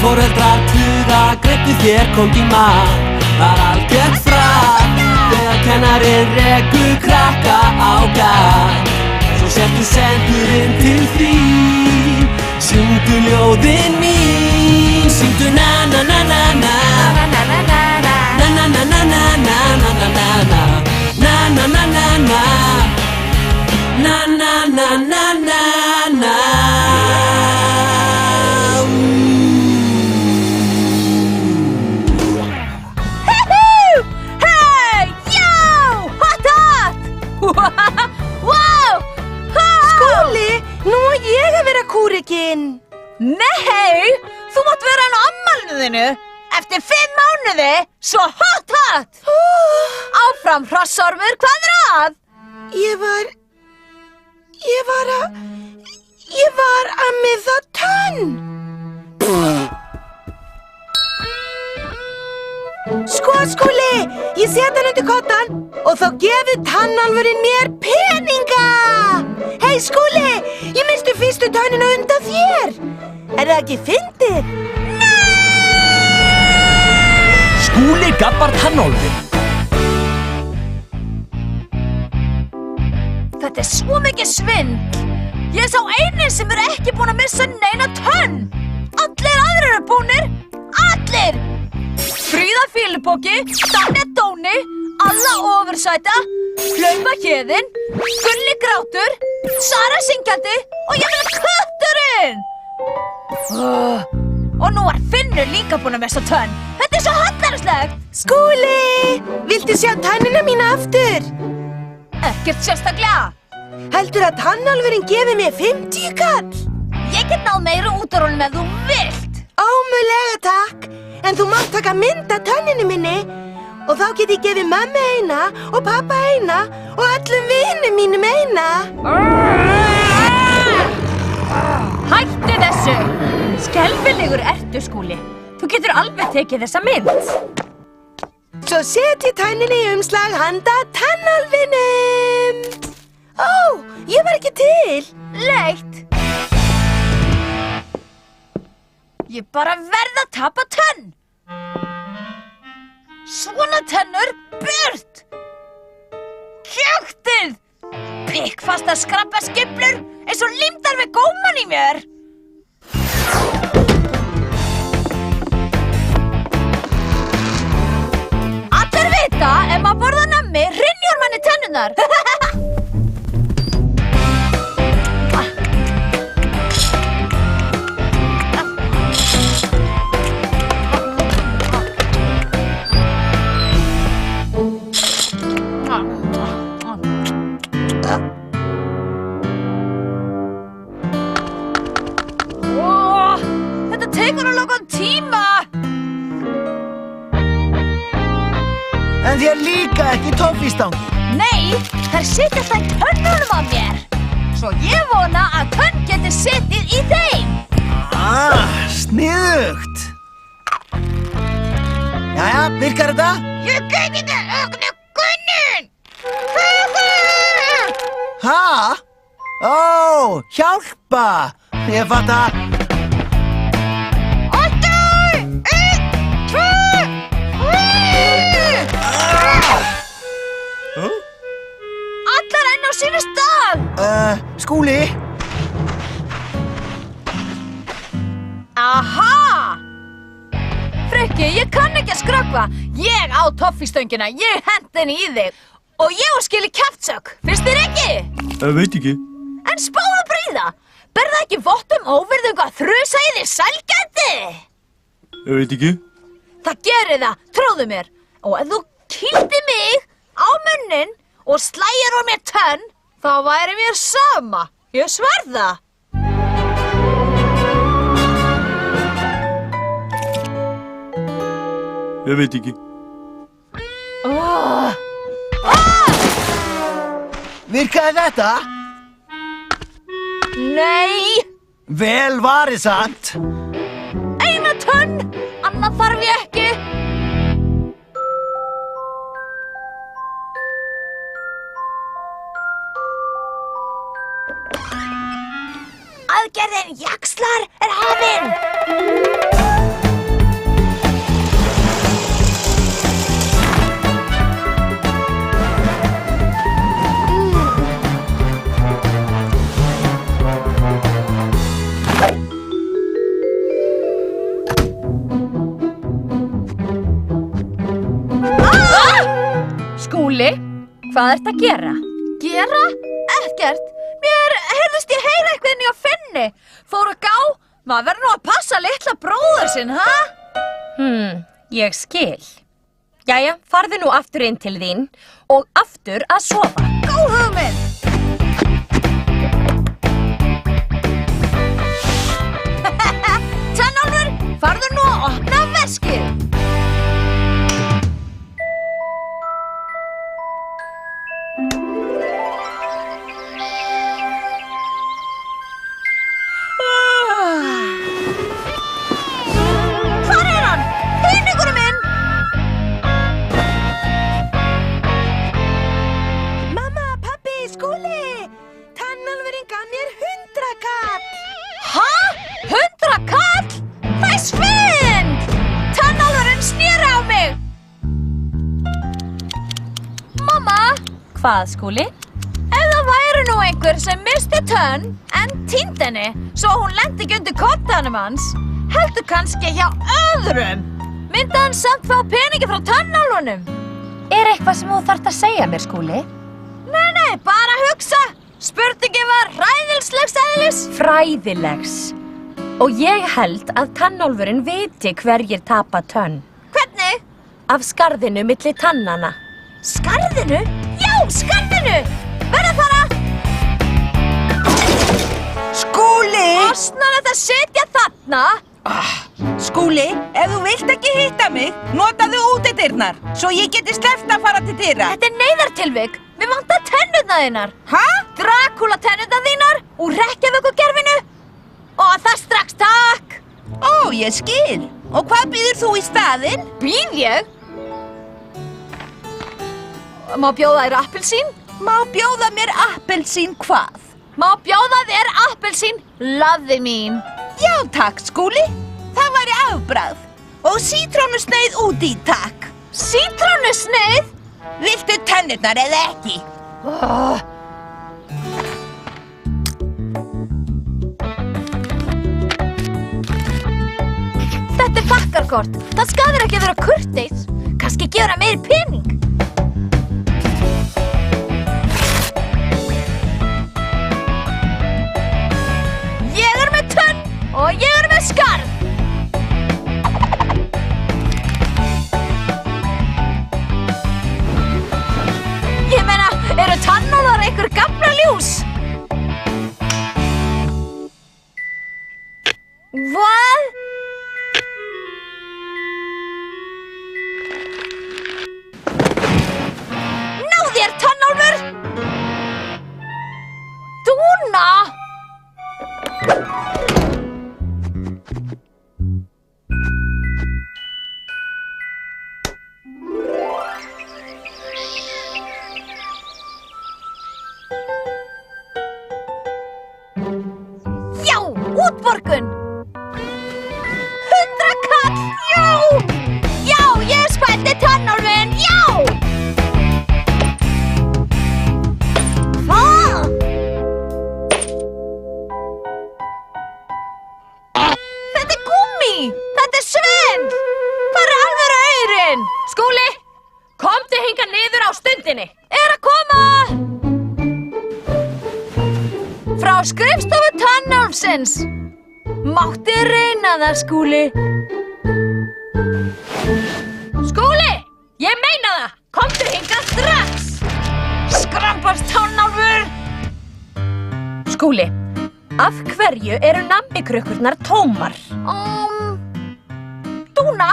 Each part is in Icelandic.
Foreldrar tuða, greiddu þér kónginn mat. Var algjört frað þegar kennarinn rekur krakka á gat. Svo sértu sendurinn til þín, syngdu ljóðin mín. Syngdu na na na na na, na na na na na, na na na na na na na na na na, na na na na na, na na na na na na. Nú á ég að vera kúrekinn. Nei, þú mátt vera á afmælinu þínu. Eftir 5 mánuði, svo hot. Áfram, hrossormur, hvað að? Ég var að miða tönn. Sko, Skúli, ég set hann undir koddann og þá gefur tannálfurinn mér peninga. Hei, Skúli, ég missti fyrstu tönnina undan þér. Er það ekki fyndið? Skúli gabbar tannálfinn. Þetta svo mikið svindl. Ég sá eini sem ekki búinn að missa neina tönn. Allir aðrir eru búnir. Allir! Fríða Filipoki, Danja Dóni, Alla Ofursæta, Hlaupa Héðinn, Gulli Grátur, Sara Syngjandi og ég meina kötturinn! Og nú var Finnur líka búinn að missa tönn. Þetta svo hallærislegt! Skúli, viltu sjá tönnina mína aftur? Ekkert sérstaklega. Heldur að tannálfurinn gefi mér 50 kall? Ég get náð meira út úr honum ef þú vilt. Ómögulega takk, en þú mátt taka mynd af tönninu minni og þá get ég gefið mömmu eina og pappa eina og öllum vinum mínum eina. Hættu þessu! Skelfilegur ertu, Skúli. Þú getur alveg tekið þessa mynd. Svo set ég tönnina í umslag handa tannálfinum. Ó, ég var ekki til. Leitt. Ég bara verð að tapa tönn. Svona tennur, burt! Kjúktið! Pikkfastar skrabbaskiflur eins og límdar við góman í mér. Allir vita, ef maður borðar nammi, hrynjar manni tennurnar. Þetta tekur nú langan tíma. En þér líka ekki toffístangi. Nei, þær sitja alltaf í tönnunum á mér. Svo ég vona að tönn geti setið í þeim. Sniðugt. Jæja, virkar þetta? Ég get ekki ögnu gunnin. Ha? Ó, hjálpa. Ég fatt að... 8, 1, 2, 3. Allar enn á sínu stað. Skúli? Aha! Frikki, ég kann ekki að skrökkva. Ég á toffístöngina, ég hendi henni í þig. Og ég á skilið kjaftsök, finnst þér ekki? Veit ekki. En spáðu bríða, ber það ekki vott óvirðingu að þrusa í þig sælgæti? Veit ekki. Það gerir það, trúðu mér. Og ef þú kýldir mig á munnin og slægir úr mér tönn, þá væri mér sama. Ég sver það. Ég veit ekki. Virkaði þetta? Nei! Vel varið samt. Eina tönn, annað þarf ég ekki. Aðgerðin Jaxlar er hafin. Hvað ertu að gera? Gera? Ekkert. Mér heyrðist ég heyra eitthvað inn í að finni. Fór að gá. Maður verður nú að passa litla bróður sinn, ha? Ég skil. Jæja, farðu nú aftur inn til þín og aftur að sofa. Góð hugmynd. Tannálfur, farðu nú að opna veskið. Hvar er hann? Peningurinn minn! Mamma, pabbi, Skúli! Tannálfurinn gaf mér 100 kall! Ha? 100 kall? Það er svindl! Tannálfurinn sneri á mig! Mamma, Hvað, Skúli? ef það væri nú einhver sem misti tönn en týndi henni svo hún lendi ekki undir koddanum hans, heldur kannski hjá öðrum, myndi hann samt fá peningi frá tannálfunum? Er eitthvað sem þú þarft að segja mér, Skúli? Nei, bara hugsa. Spurningin var hræðilslegs eðlis. Fræðilegs. Og ég held að tannálfurinn viti hverjir tapa tönn. Hvernig? Af skarðinu milli tannana. Skarðinu? Já, skarðinu! Verð að fara! Skúli! Osnar þetta setja þarna? Skúli, ef þú vilt ekki hitta mig, notaðu útidyrnar, svo ég geti sleppt að fara til dyra. Þetta er neyðartilvik. Við vantar tennurnar þínar. Hæ? Drakúla tennurnar þínar úr Reykjavíkurgerfinu. Og það strax, takk. Ó, ég skil. Og hvað býður þú í staðinn? Býð ég? Má bjóða þér appelsín? Má bjóða mér appelsín hvað? Má bjóða þér appelsín, laði mín. Já, takk, Skúli. Það væri afbragð. Og sítrónusneið út í, takk. Sítrónusneið? Viltu tennurnar eða ekki? Þetta er þakkarkort. Það skaðir ekki að vera kurteis. Kannski gefur það meiri pening. Ég er með tönn og ég er með skarð. Ég meina, eru tannálfar einhver gamla ljús? Hvað? Ná þér, tannálfur! Dúna! Já, útborgun! 100 kall, já! Já, ég spældi tannálfinn, já! Hvað? Þetta er gúmmí! Þetta er svindl! Hvað er alveg aurinn? Skúli, komdu hingað niður á stundinni. Er að koma! Frá skrifstofu tannálfsins. Mátti reyna það, Skúli. Skúli, ég meina það. Komdu hingað strax. Skrampast tannálfur! Skúli, af hverju eru nammikrukkurnar tómar? Dúna,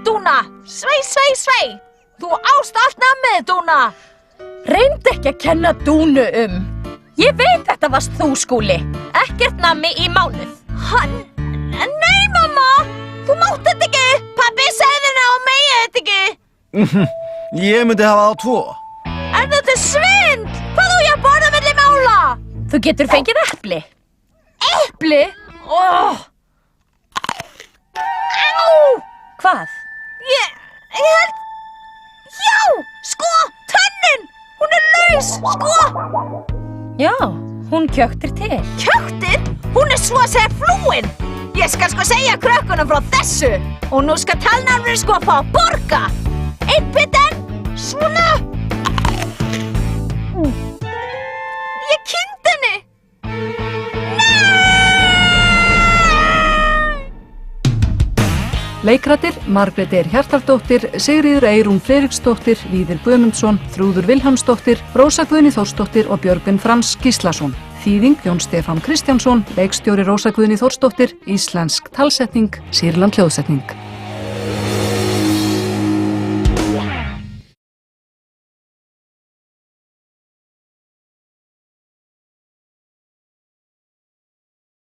Dúna. Svei, svei, svei. Þú ást allt nammið, Dúna. Reynd ekki að kenna Dúnu um. Ég veit þetta varst þú, Skúli. Ekkert nammi í mánuð. Nei, mamma. Þú mátt þetta ekki. Pabbi sagði þér og megi þetta ekki. Ég myndi hafa á 2. En þetta er svindl. Hvað þú ég að borða milli mála? Þú getur fengið epli. Epli? Á! Hvað? Ég held... Já, sko, tönnin. Hún er laus, sko. Já, hún kjöktir til. Kjöktir? Hún er svo að segja flúin. Ég skal sko segja krökkunum frá þessu. Og nú skal tannálfurinn sko fá að borga. Einn pitten, svona. Leikrættir Margrét Eir Hjartardóttir, Sigríður Eyrún Friðriksdóttir, Víðir Guðmundsson, Þrúður Vilhjálmsdóttir, Rósa Guðný Þórsdóttir og Björgvin Frans Gíslason. Þýðing Jón Stefán Kristjánsson, leikstjóri Rósa Guðný Þórsdóttir, íslensk talsetning, Sýrland hljóðsetning.